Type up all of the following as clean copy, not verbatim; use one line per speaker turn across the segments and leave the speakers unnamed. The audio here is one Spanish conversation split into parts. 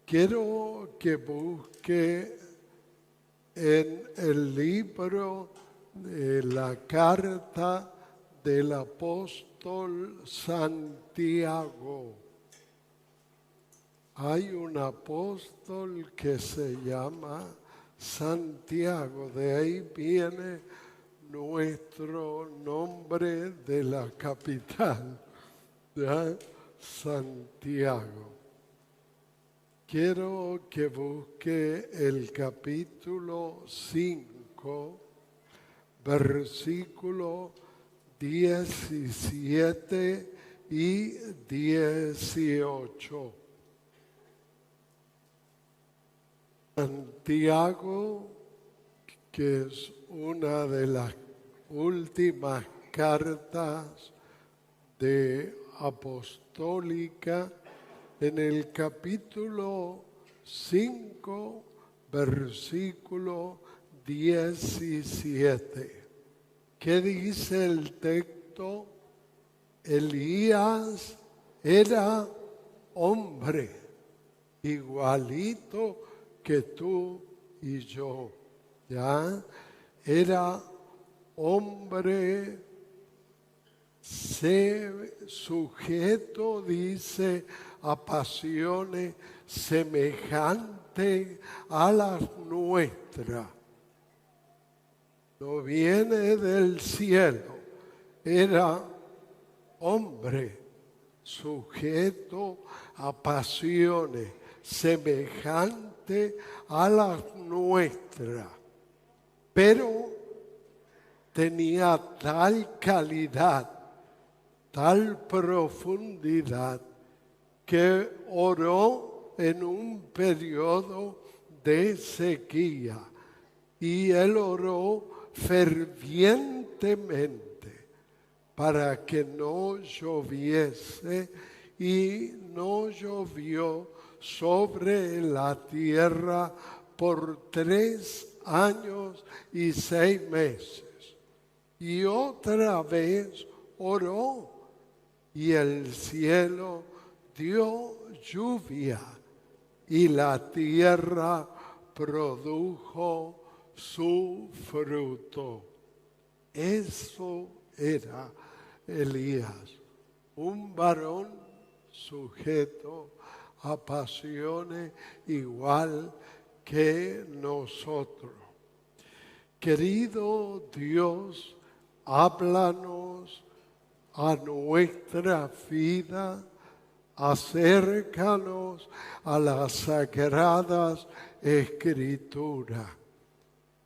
Quiero que busque en el libro de la carta del apóstol Santiago. Hay un apóstol que se llama Santiago, de ahí viene nuestro nombre de la capital, ¿ya? Santiago. Quiero que busque el capítulo 5, versículo 17 y 18. Santiago, que es una de las últimas cartas apostólica, en el capítulo 5, versículo 17. ¿Qué dice el texto? Elías era hombre, igualito que tú y yo, ¿ya? Era hombre, sujeto, dice, a pasiones semejantes a las nuestras. No viene del cielo, era hombre, sujeto a pasiones semejantes a las nuestras, pero tenía tal calidad, tal profundidad, que oró en un periodo de sequía y él oró fervientemente para que no lloviese, y no llovió sobre la tierra por 3 años y 6 meses. Y otra vez oró y el cielo dio lluvia y la tierra produjo su fruto. Eso era Elías, un varón sujeto a pasiones igual que nosotros. Querido Dios, háblanos a nuestra vida, acércanos a las sagradas escrituras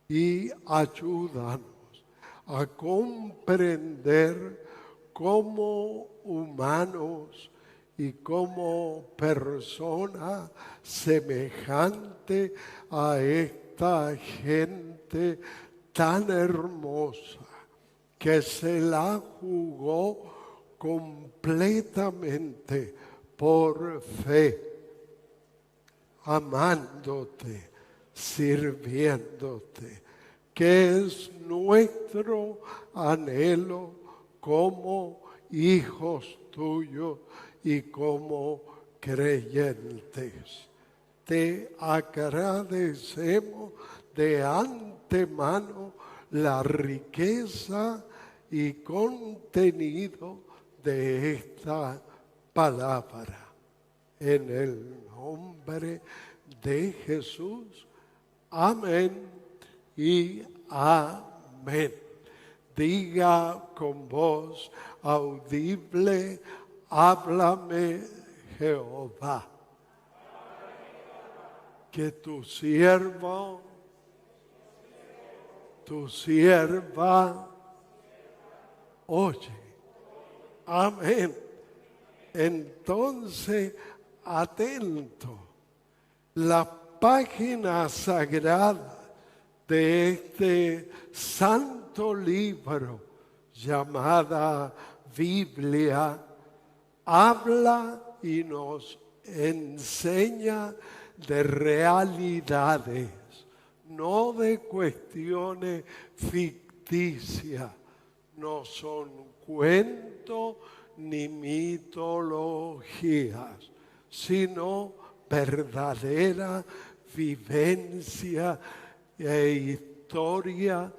y ayúdanos a comprender como humanos y como personas semejantes a esta gente tan hermosa que se la jugó completamente por fe, amándote, sirviéndote, que es nuestro anhelo como hijos tuyos y como creyentes. Te agradecemos de antemano la riqueza y contenido de esta palabra. En el nombre de Jesús. Amén y amén. Diga con voz audible: háblame, Jehová. Que tu siervo, tu sierva, oye. Amén. Entonces, atento. La página sagrada de este santo libro llamada Biblia habla y nos enseña de realidades, no de cuestiones ficticias. No son cuentos ni mitologías, sino verdadera vivencia e historia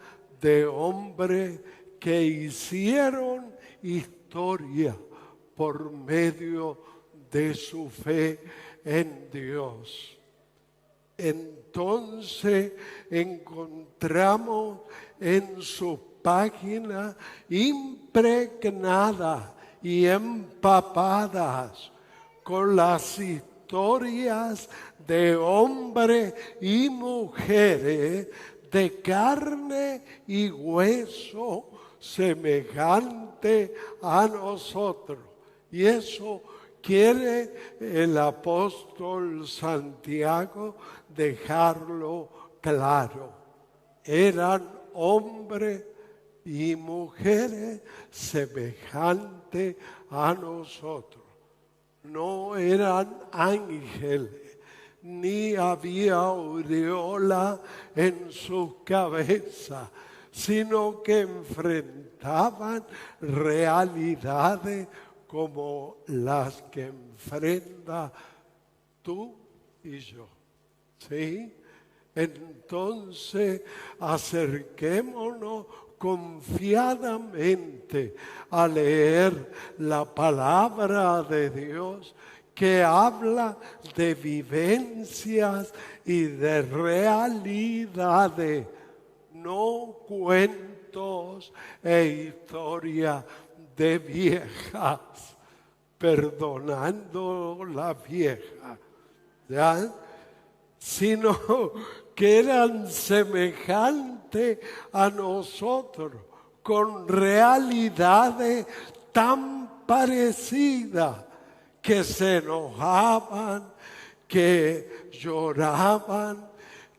de hombres que hicieron historia por medio de su fe en Dios. Entonces encontramos en su página impregnadas y empapadas con las historias de hombres y mujeres de carne y hueso semejante a nosotros. Y eso quiere el apóstol Santiago dejarlo claro. Eran hombres y mujeres semejantes a nosotros. No eran ángeles, ni había aureola en su cabeza, sino que enfrentaban realidades como las que enfrenta tú y yo. ¿Sí? Entonces, acerquémonos confiadamente a leer la palabra de Dios que habla de vivencias y de realidades, no cuentos e historias de viejas, perdonando la vieja, ¿ya? Sino que eran semejantes a nosotros, con realidades tan parecidas, que se enojaban, que lloraban,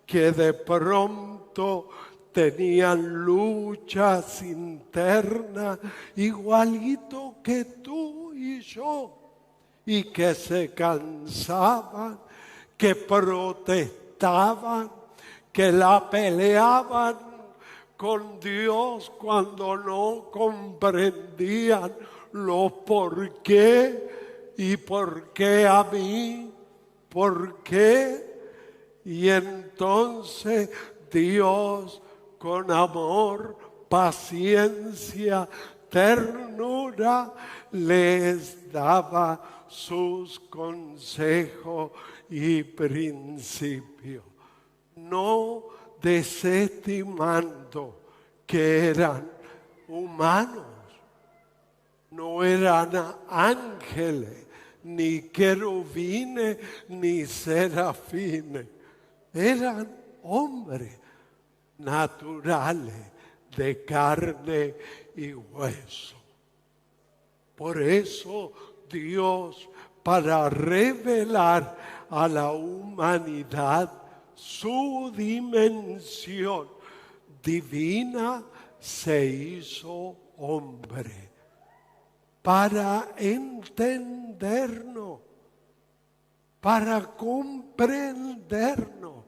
que de pronto tenían luchas internas, igualito que tú y yo, y que se cansaban, que protestaban, que la peleaban con Dios cuando no comprendían los por qué y por qué a mí, por qué. Y entonces Dios, con amor, paciencia, ternura, les daba sus consejos y principios, no desestimando que eran humanos, no eran ángeles, ni querubines, ni serafines, eran hombres naturales de carne y hueso. Por eso Dios, para revelar a la humanidad su dimensión divina, se hizo hombre para entendernos, para comprendernos.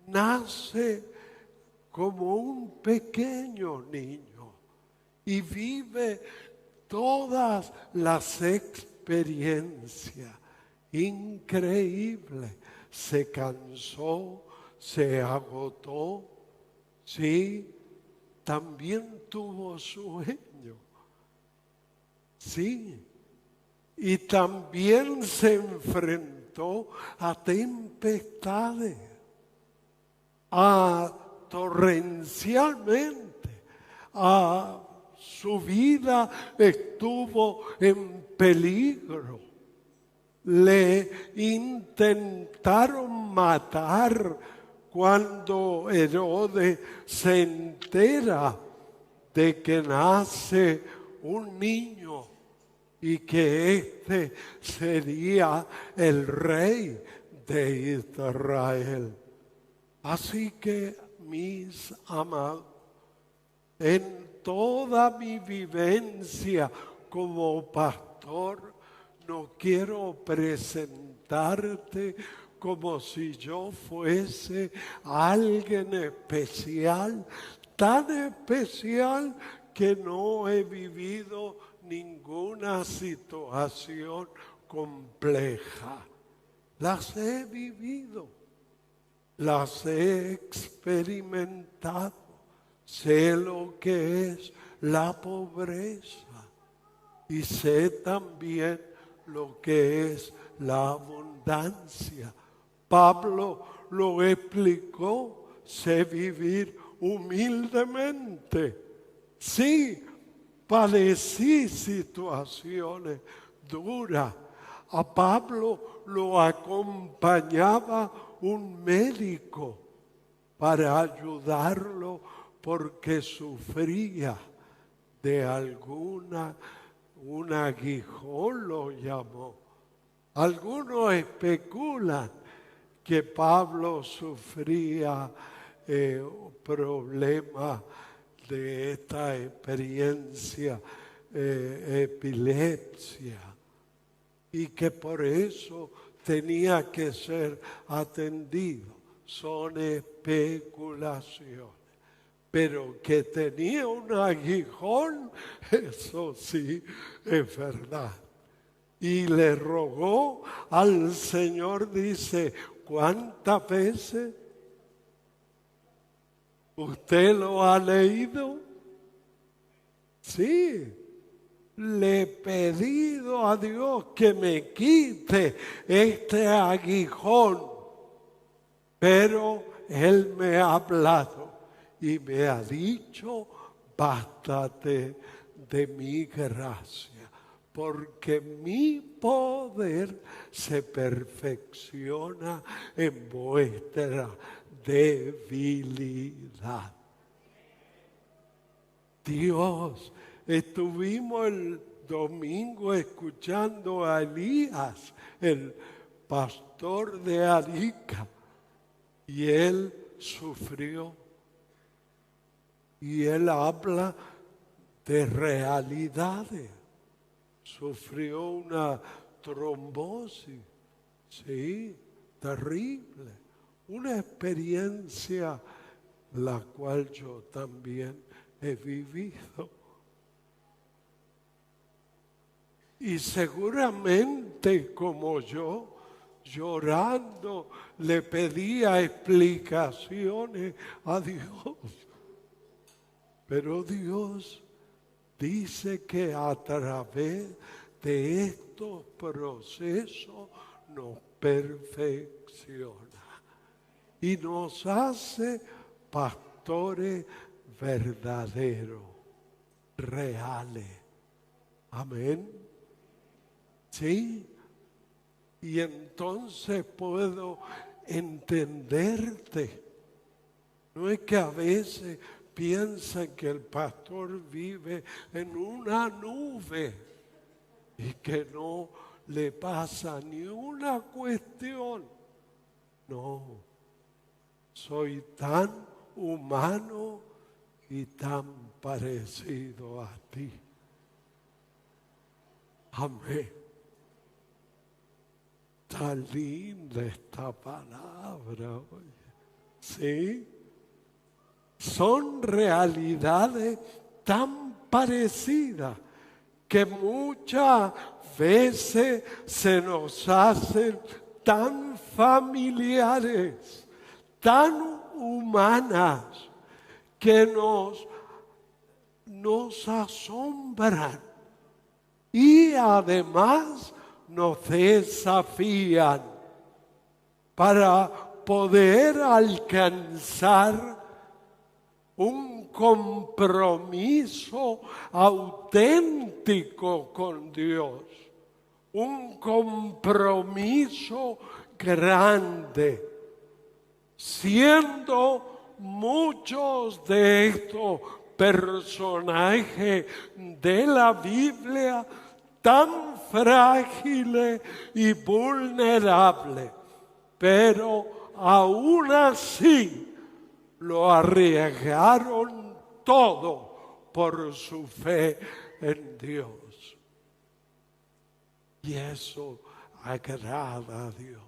Nace como un pequeño niño y vive todas las experiencias increíbles. Se cansó, se agotó, sí, también tuvo sueño, sí, y también se enfrentó a tempestades, torrencialmente, su vida estuvo en peligro. Le intentaron matar cuando Herodes se entera de que nace un niño y que éste sería el rey de Israel. Así que, mis amados, en toda mi vivencia como pastor, no quiero presentarte como si yo fuese alguien especial, tan especial que no he vivido ninguna situación compleja. las he vivido, las he experimentado. Sé lo que es la pobreza y sé también lo que es la abundancia. Pablo lo explicó, sé vivir humildemente. Sí, padecí situaciones duras. A Pablo lo acompañaba un médico para ayudarlo porque sufría de un aguijón, lo llamó. Algunos especulan que Pablo sufría problemas de esta experiencia, epilepsia, y que por eso tenía que ser atendido. Son especulaciones. Pero que tenía un aguijón, eso sí es verdad. Y le rogó al Señor, dice, ¿cuántas veces? ¿Usted lo ha leído? Sí. Le he pedido a Dios que me quite este aguijón, pero Él me ha hablado y me ha dicho, bástate de mi gracia, porque mi poder se perfecciona en vuestra debilidad. Dios, estuvimos el domingo escuchando a Elías, el pastor de Arica, y él sufrió. Y él habla de realidades. Sufrió una trombosis, sí, terrible. Una experiencia la cual yo también he vivido. Y seguramente como yo, llorando, le pedía explicaciones a Dios. Pero Dios dice que a través de estos procesos nos perfecciona y nos hace pastores verdaderos, reales. Amén. ¿Sí? Y entonces puedo entenderte. No es que a veces piensan que el pastor vive en una nube y que no le pasa ni una cuestión. No, soy tan humano y tan parecido a ti. Amén. Tan linda esta palabra, oye. ¿Sí? Son realidades tan parecidas que muchas veces se nos hacen tan familiares, tan humanas, que nos asombran y además nos desafían para poder alcanzar un compromiso auténtico con Dios, un compromiso grande, siendo muchos de estos personajes de la Biblia tan frágiles y vulnerables, pero aún así lo arriesgaron todo por su fe en Dios. Y eso agrada a Dios.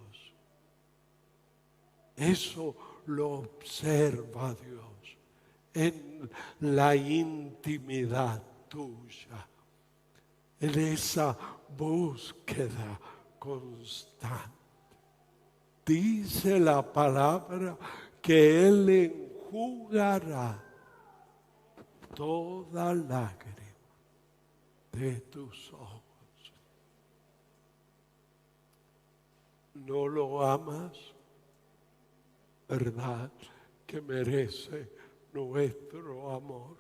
Eso lo observa Dios en la intimidad tuya, en esa búsqueda constante. dice la palabra que Él enjugará toda lágrima de tus ojos. ¿No lo amas? ¿Verdad que merece nuestro amor?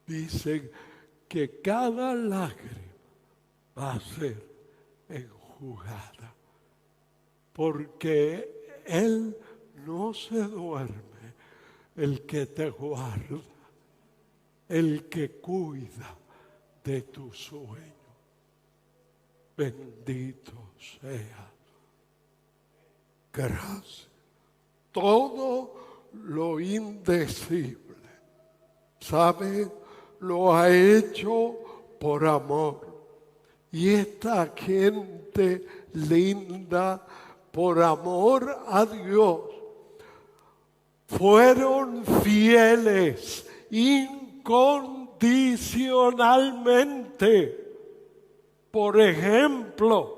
Dice que cada lágrima va a ser enjugada, porque Él no se duerme, el que te guarda, el que cuida de tu sueño. Bendito sea. Gracias. Todo lo indecible, ¿sabe? Lo ha hecho por amor. Y esta gente linda, por amor a Dios, fueron fieles incondicionalmente. Por ejemplo,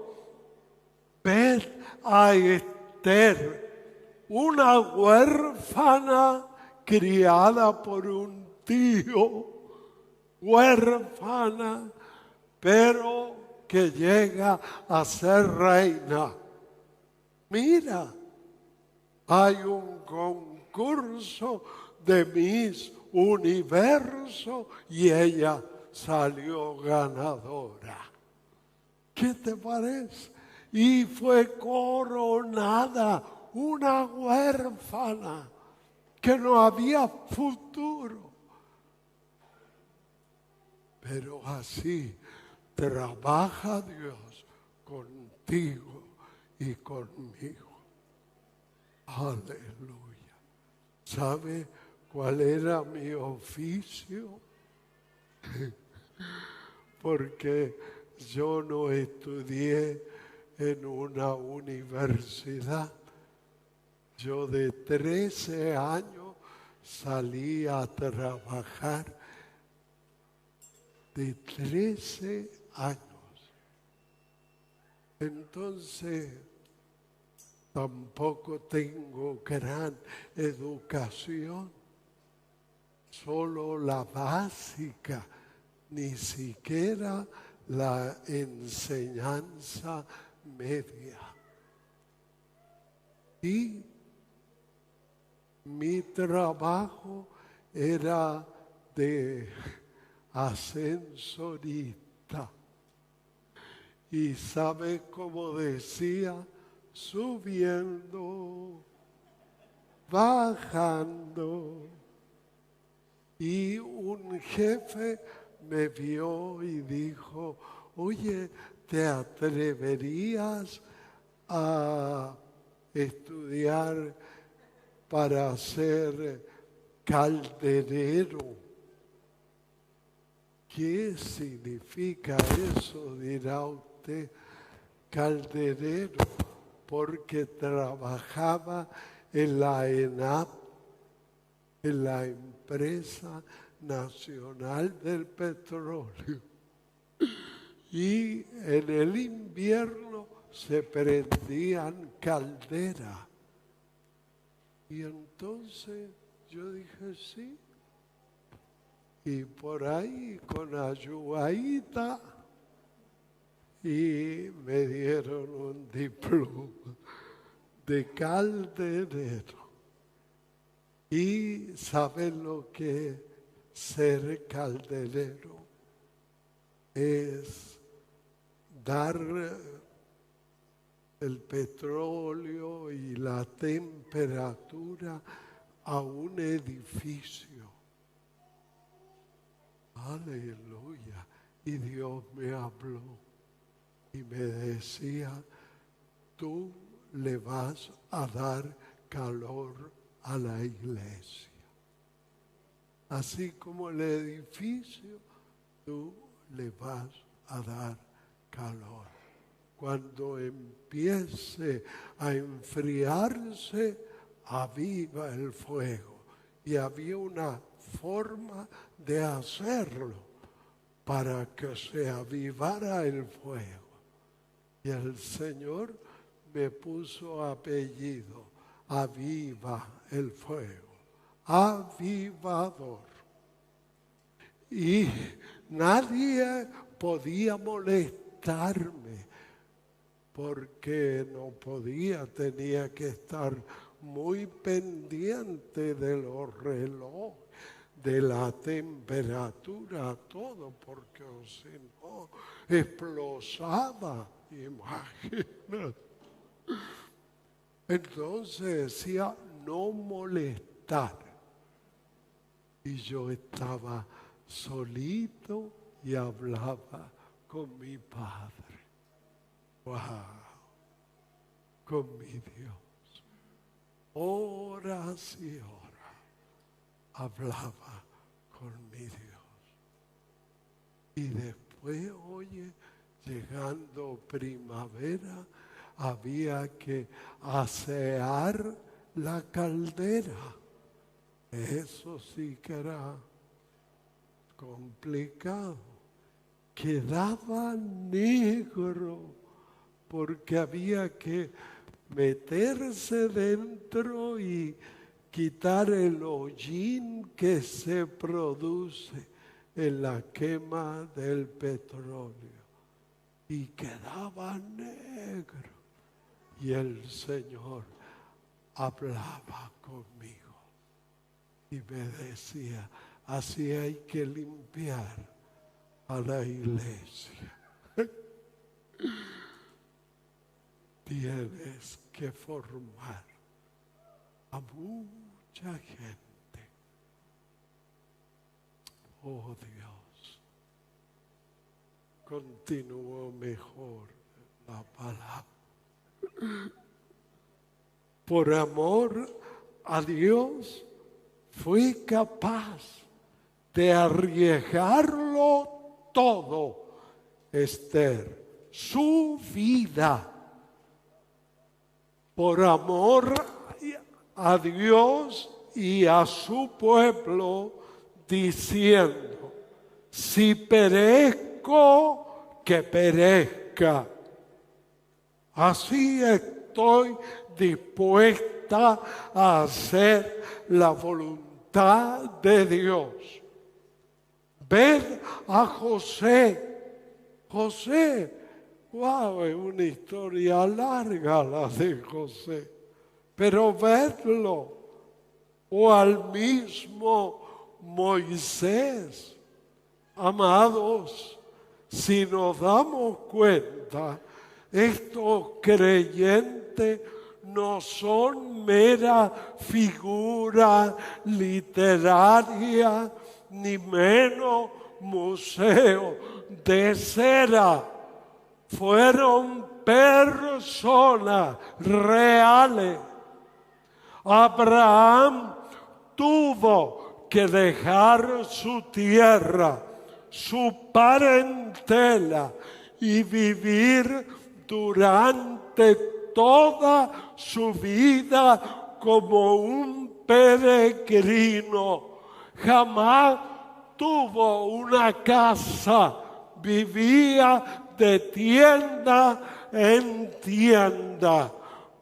ved a Esther, una huérfana criada por un tío, huérfana, pero que llega a ser reina. Mira, hay un concurso de Miss Universo y ella salió ganadora. ¿Qué te parece? Y fue coronada, una huérfana que no había futuro. Pero así trabaja Dios contigo y conmigo. Aleluya. ¿Sabe cuál era mi oficio? Porque yo no estudié en una universidad. Yo de 13 años salí a trabajar. De 13 años. Entonces, tampoco tengo gran educación, solo la básica, ni siquiera la enseñanza media. Y mi trabajo era de ascensorista. Y sabe cómo decía, subiendo, bajando. Y un jefe me vio y dijo, oye, ¿te atreverías a estudiar para ser calderero? ¿Qué significa eso? Dirá usted, calderero, porque trabajaba en la ENAP, en la Empresa Nacional del Petróleo. Y en el invierno se prendían calderas. Y entonces yo dije, sí. Y por ahí con ayudadita y me dieron un diploma de calderero. Y ¿saben lo que es ser calderero? Es dar el petróleo y la temperatura a un edificio. Aleluya. Y Dios me habló y me decía, tú le vas a dar calor a la iglesia. Así como el edificio, tú le vas a dar calor. Cuando empiece a enfriarse, aviva el fuego. Y había una forma de hacerlo para que se avivara el fuego. Y el Señor me puso apellido, Aviva el Fuego, avivador. Y nadie podía molestarme, porque no podía, tenía que estar muy pendiente de los relojes, de la temperatura, todo, porque si no, explosaba, imagínate. Entonces decía, no molestar. Y yo estaba solito y hablaba con mi Padre. ¡Wow! Con mi Dios. Horas y horas hablaba con mi Dios. Y después, oye, llegando primavera, había que asear la caldera. Eso sí que era complicado. Quedaba negro porque había que meterse dentro y quitar el hollín que se produce en la quema del petróleo. Y quedaba negro. Y el Señor hablaba conmigo y me decía, así hay que limpiar a la iglesia. Tienes que formar a mucha gente. Oh Dios, continúo mejor la palabra. Por amor a Dios, fui capaz de arriesgarlo todo, Esther, su vida, por amor a Dios y a su pueblo, diciendo, si perezco, que perezca. Así estoy dispuesta a hacer la voluntad de Dios. Ved a José. José, wow, es una historia larga la de José, pero vedlo. O al mismo Moisés. Amados, si nos damos cuenta, estos creyentes no son mera figura literaria, ni menos museo de cera. Fueron personas reales. Abraham tuvo que dejar su tierra, su parentela y vivir durante toda su vida como un peregrino. Jamás tuvo una casa, vivía de tienda en tienda,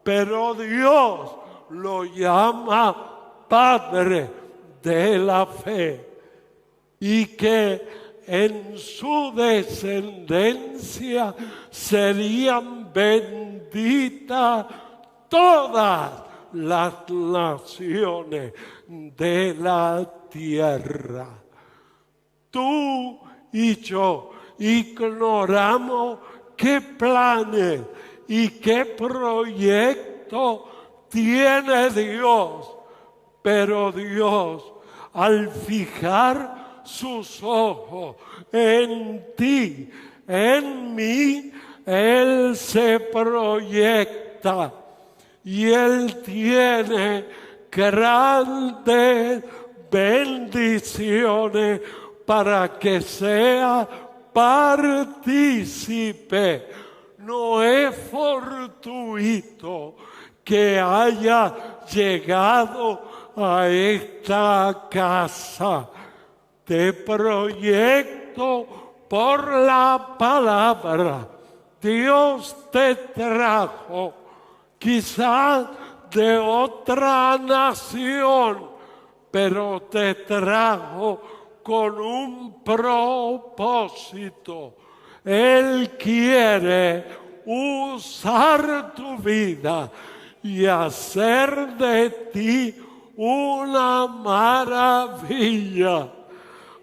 pero Dios lo llama Padre de la fe, y que en su descendencia serían benditas todas las naciones de la tierra. Tú y yo ignoramos qué planes y qué proyectos tiene Dios, pero Dios, al fijar sus ojos en ti, en mí, Él se proyecta y Él tiene grandes bendiciones para que sea partícipe. No es fortuito que haya llegado a esta casa. Te proyecto por la palabra. Dios te trajo quizás de otra nación, pero te trajo con un propósito. Él quiere usar tu vida y hacer de ti una maravilla.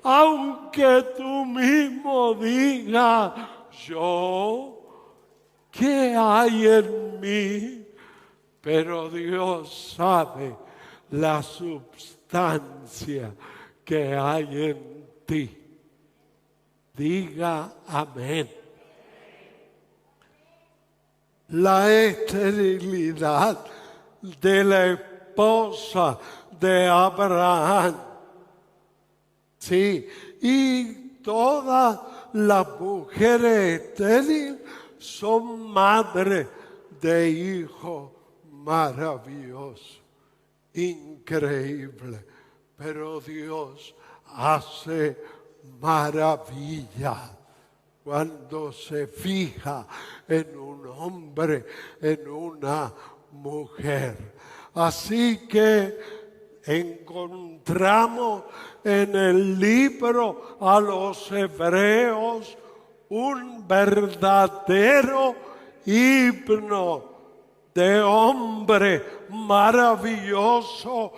Aunque tú mismo digas, ¿qué hay en mí? Pero Dios sabe la substancia que hay en ti. Diga amén. La esterilidad de la esposa de Abraham. Sí, y todas las mujeres estériles son madres de hijos maravillosos, increíbles. Pero Dios hace maravilla cuando se fija en un hombre, en una mujer. Así que encontramos en el libro a los hebreos un verdadero himno de hombres maravillosos,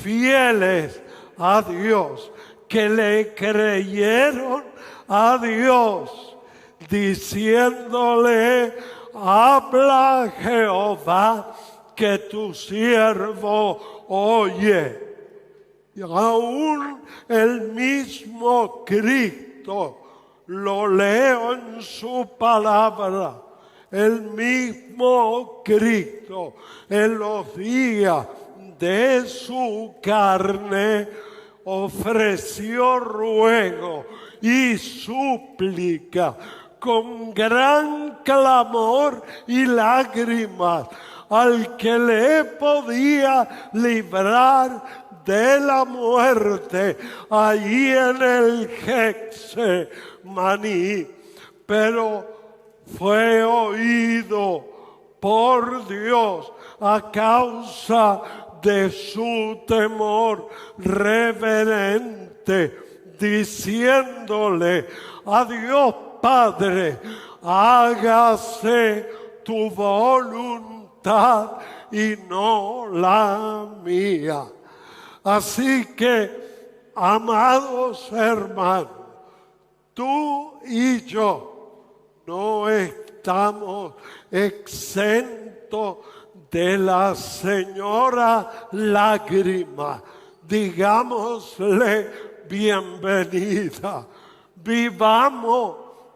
fieles a Dios, que le creyeron a Dios, diciéndole: habla Jehová, que tu siervo oye. Y aún el mismo Cristo, lo leo en su palabra, el mismo Cristo en los días de su carne ofreció ruego y súplica con gran clamor y lágrimas al que le podía librar de la muerte allí en el Getsemaní, pero fue oído por Dios a causa de su temor reverente, diciéndole a Dios Padre: hágase tu voluntad y no la mía. Así que, amados hermanos, tú y yo no estamos exentos de la señora lágrima. Digámosle bienvenida.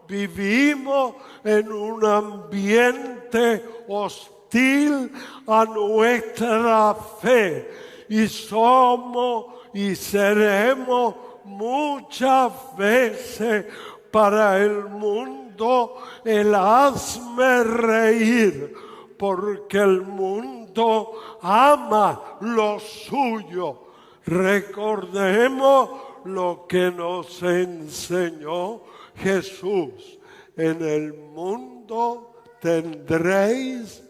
Vivimos en un ambiente hostil a nuestra fe. Y somos y seremos muchas veces para el mundo el hazme reír, porque el mundo ama lo suyo. Recordemos lo que nos enseñó Jesús: en el mundo tendréis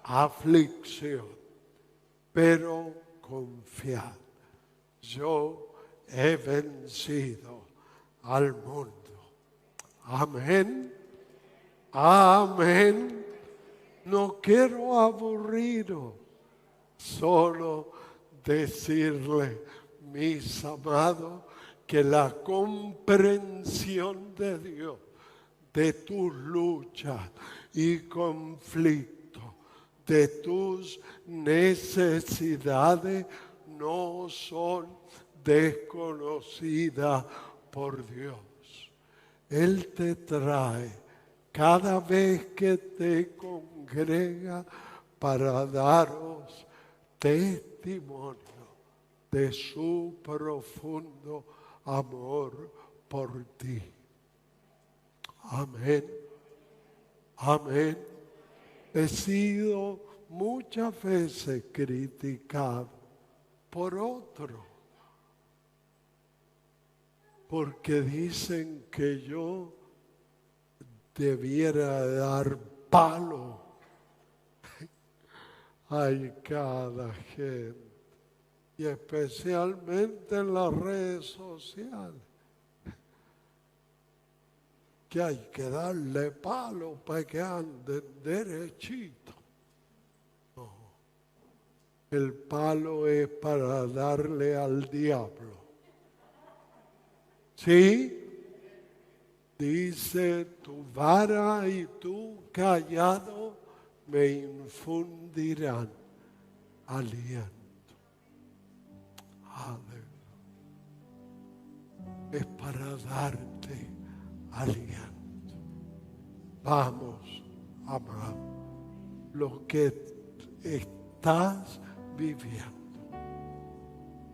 aflicción, pero confiad, yo he vencido al mundo. Amén. Amén. No quiero aburriros, solo decirle, mis amados, que la comprensión de Dios de tus luchas y conflictos, de tus necesidades, no son desconocidas por Dios. Él te trae cada vez que te congrega para daros testimonio de su profundo amor por ti. Amén. Amén. He sido muchas veces criticado por otros, porque dicen que yo debiera dar palo hay cada gente, y especialmente en las redes sociales, que hay que darle palo para que anden derechito. No, el palo es para darle al diablo. ¿Sí? Dice, tu vara y tu callado me infundirán aliento. Aleluya. Es para darte aliento. Vamos, amado, lo que estás viviendo,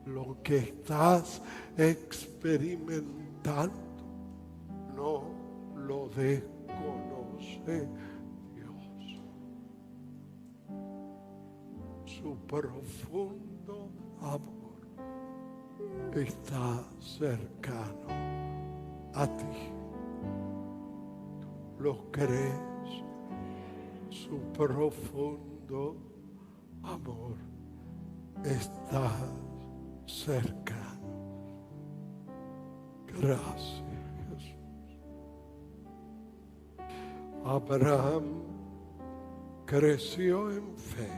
lo que estás experimentando, no lo desconoce Dios. Su profundo amor está cercano a ti. ¿Lo crees? Su profundo amor está cercano. Gracias, Jesús. Abraham creció en fe,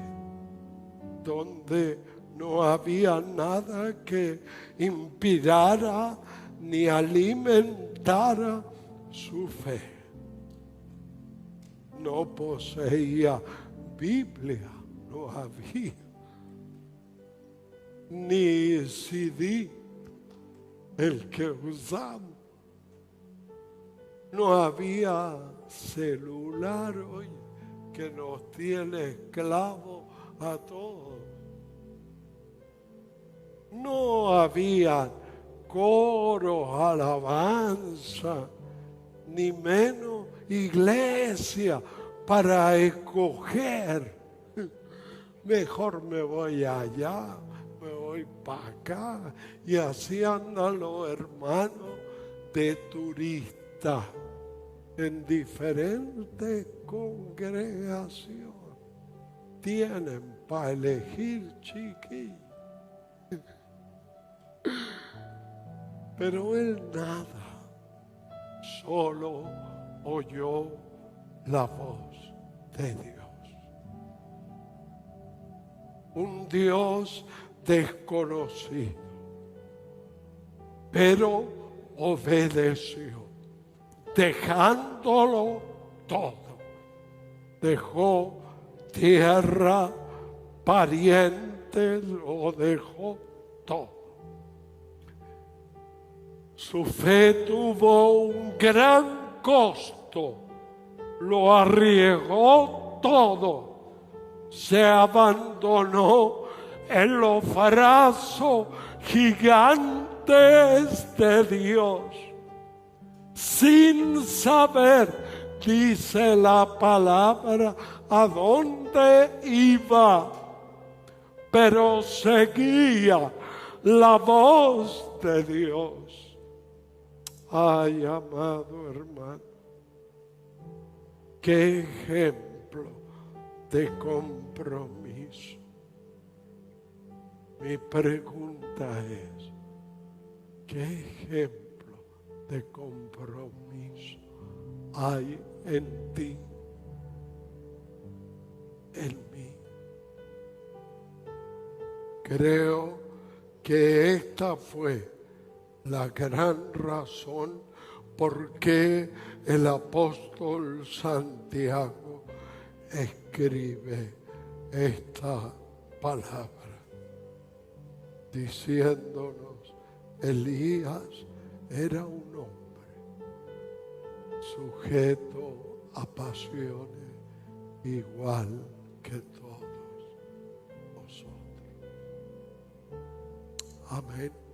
donde no había nada que inspirara ni alimentara su fe. No poseía Biblia, no había, ni CD, el que usamos. No había celular hoy que nos tiene esclavos a todos. No había coros, alabanza, ni menos iglesia para escoger. Mejor me voy allá, me voy para acá. Y así andan los hermanos de turistas en diferentes congregaciones. Tienen para elegir, chiquillos. Pero él nada, solo oyó la voz de Dios. Un Dios desconocido, pero obedeció, dejándolo todo. Dejó tierra, parientes, lo dejó todo. Su fe tuvo un gran costo, lo arriesgó todo, se abandonó en los brazos gigantes de Dios, sin saber, dice la palabra, a dónde iba, pero seguía la voz de Dios. Ay, amado hermano, qué ejemplo de compromiso. Mi pregunta es, ¿qué ejemplo de compromiso hay en ti, en mí? Creo que esta fue la gran razón por qué el apóstol Santiago escribe esta palabra, diciéndonos, Elías era un hombre sujeto a pasiones igual que todos nosotros. Amén.